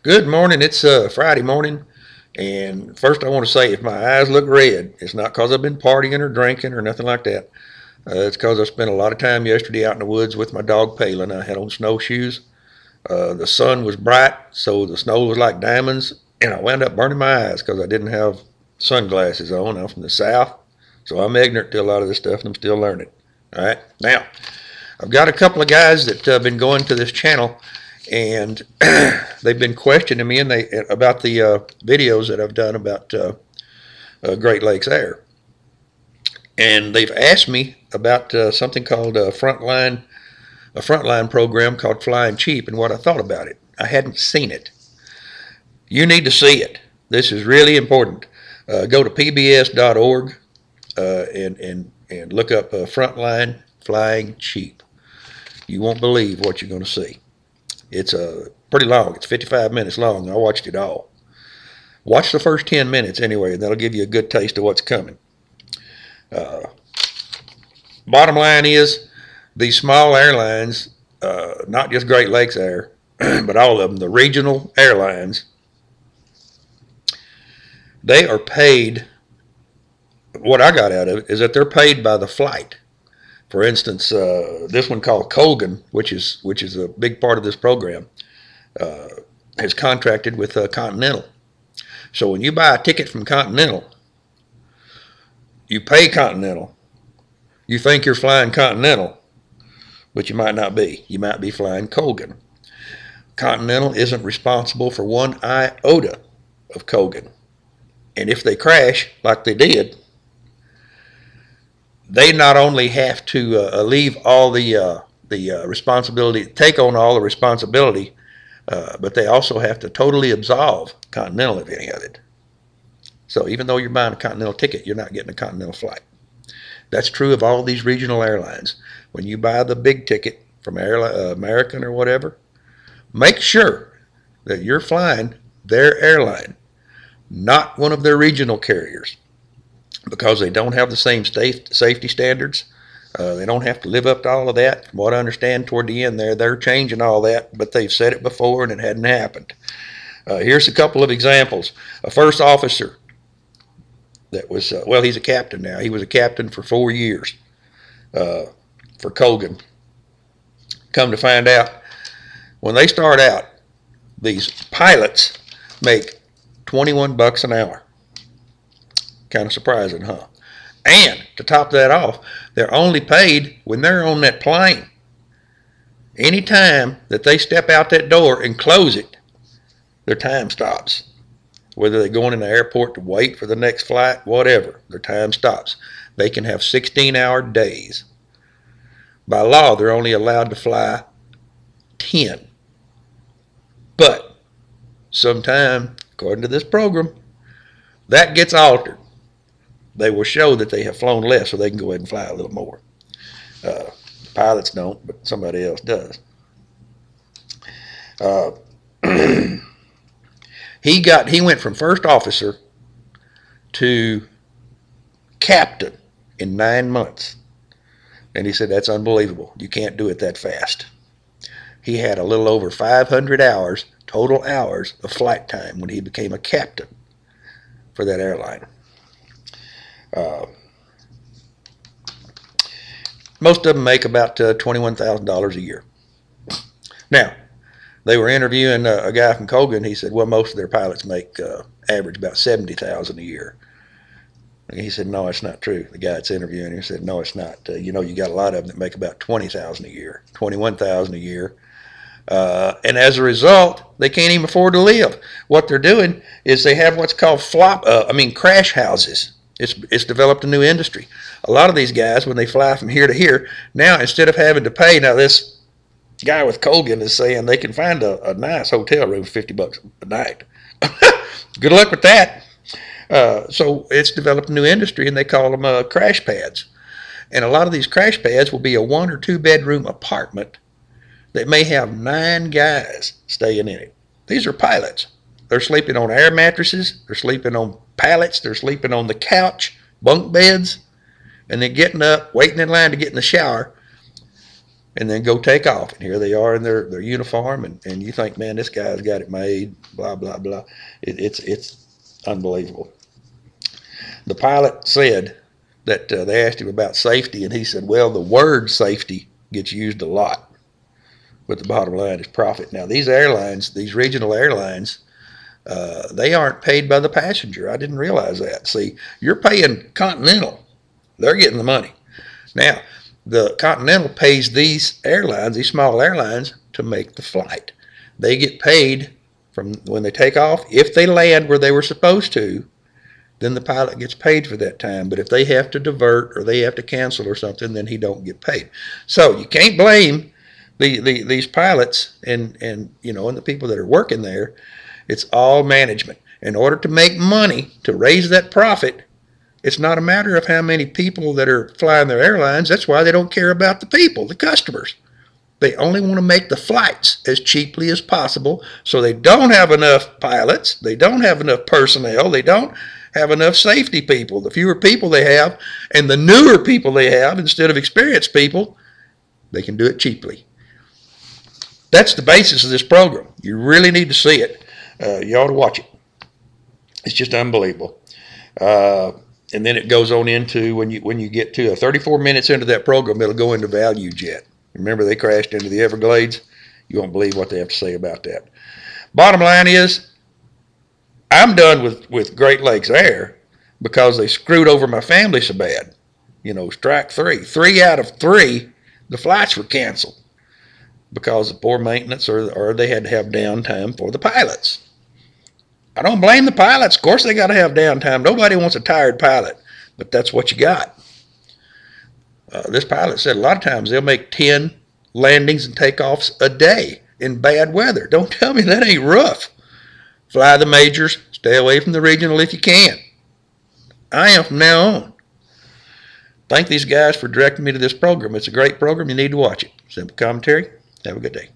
Good morning. It's Friday morning, and first I want to say if my eyes look red, it's not because I've been partying or drinking or nothing like that. It's because I spent a lot of time yesterday out in the woods with my dog Palin. I had on snowshoes. The sun was bright, so the snow was like diamonds, and I wound up burning my eyes because I didn't have sunglasses on. I'm from the South, so I'm ignorant to a lot of this stuff, and I'm still learning. All right, now I've got a couple of guys that have been going to this channel, and they've been questioning me about the videos that I've done about Great Lakes Air, and they've asked me about something called a frontline program called Flying Cheap, and what I thought about it. I hadn't seen it. You need to see it. This is really important. Go to pbs.org and look up Frontline Flying Cheap. You won't believe what you're going to see. It's pretty long. It's 55 minutes long. I watched it all. Watch the first 10 minutes anyway, and that'll give you a good taste of what's coming. Bottom line is, these small airlines, not just Great Lakes Air, but all of them, the regional airlines, they are paid. What I got out of it is that they're paid by the flight. For instance, this one called Colgan, which is a big part of this program, has contracted with Continental. So when you buy a ticket from Continental, you pay Continental. You think you're flying Continental, but you might not be. You might be flying Colgan. Continental isn't responsible for one iota of Colgan. And if they crash, like they did, they not only have to leave all the responsibility, take on all the responsibility, but they also have to totally absolve Continental of any of it. So even though you're buying a Continental ticket, you're not getting a Continental flight. That's true of all these regional airlines. When you buy the big ticket from American or whatever, make sure that you're flying their airline, not one of their regional carriers, because they don't have the same safety standards. They don't have to live up to all of that. From what I understand, toward the end there, they're changing all that, but they've said it before and it hadn't happened. Here's a couple of examples. A first officer that was, well, he's a captain now. He was a captain for 4 years for Colgan. Come to find out, when they start out, these pilots make $21 an hour. Kind of surprising, huh? And to top that off, they're only paid when they're on that plane. Anytime that they step out that door and close it, their time stops. Whether they're going in the airport to wait for the next flight, whatever, their time stops. They can have 16-hour days. By law, they're only allowed to fly 10. But sometime, according to this program, that gets altered. They will show that they have flown less so they can go ahead and fly a little more. Pilots don't, but somebody else does. He went from first officer to captain in 9 months. And he said, that's unbelievable. You can't do it that fast. He had a little over 500 hours, total hours of flight time when he became a captain for that airline. Most of them make about $21,000 a year. Now, they were interviewing a guy from Colgan. He said, well, most of their pilots make average about $70,000 a year. And he said, no, it's not true. The guy that's interviewing him said, no, it's not. You got a lot of them that make about $20,000 a year, $21,000 a year. And as a result, they can't even afford to live. What they're doing is they have what's called crash houses. It's developed a new industry. A lot of these guys, when they fly from here to here, now instead of having to pay, now this guy with Colgan is saying they can find a nice hotel room for $50 a night. Good luck with that. So it's developed a new industry, and they call them crash pads. And a lot of these crash pads will be a 1 or 2 bedroom apartment that may have 9 guys staying in it. These are pilots. They're sleeping on air mattresses. They're sleeping on pallets. They're sleeping on the couch, bunk beds, and then getting up, waiting in line to get in the shower, and then go take off. And here they are in their uniform, and you think, man, this guy's got it made, blah, blah, blah. It's unbelievable. The pilot said that they asked him about safety, and he said, well, the word safety gets used a lot, but the bottom line is profit. Now, these airlines, these regional airlines, they aren't paid by the passenger. I didn't realize that. See, you're paying Continental. They're getting the money. Now, the Continental pays these airlines, these small airlines, to make the flight. They get paid from when they take off. If they land where they were supposed to, then the pilot gets paid for that time. But if they have to divert or they have to cancel or something, then he don't get paid. So you can't blame these pilots and the people that are working there. It's all management. In order to make money, to raise that profit, it's not a matter of how many people that are flying their airlines. That's why they don't care about the people, the customers. They only want to make the flights as cheaply as possible, so they don't have enough pilots, they don't have enough personnel, they don't have enough safety people. The fewer people they have and the newer people they have instead of experienced people, they can do it cheaply. That's the basis of this program. You really need to see it. You ought to watch it. It's just unbelievable. And then it goes on into, when you get to 34 minutes into that program, it'll go into value jet. Remember, they crashed into the Everglades? You won't believe what they have to say about that. Bottom line is, I'm done with Great Lakes Air because they screwed over my family so bad. Strike three. 3 out of 3, the flights were canceled because of poor maintenance or they had to have downtime for the pilots. I don't blame the pilots. Of course they got to have downtime. Nobody wants a tired pilot, but that's what you got. This pilot said a lot of times they'll make 10 landings and takeoffs a day in bad weather. Don't tell me that ain't rough. Fly the majors. Stay away from the regional if you can. I am from now on. Thank these guys for directing me to this program. It's a great program. You need to watch it. Simple commentary. Have a good day.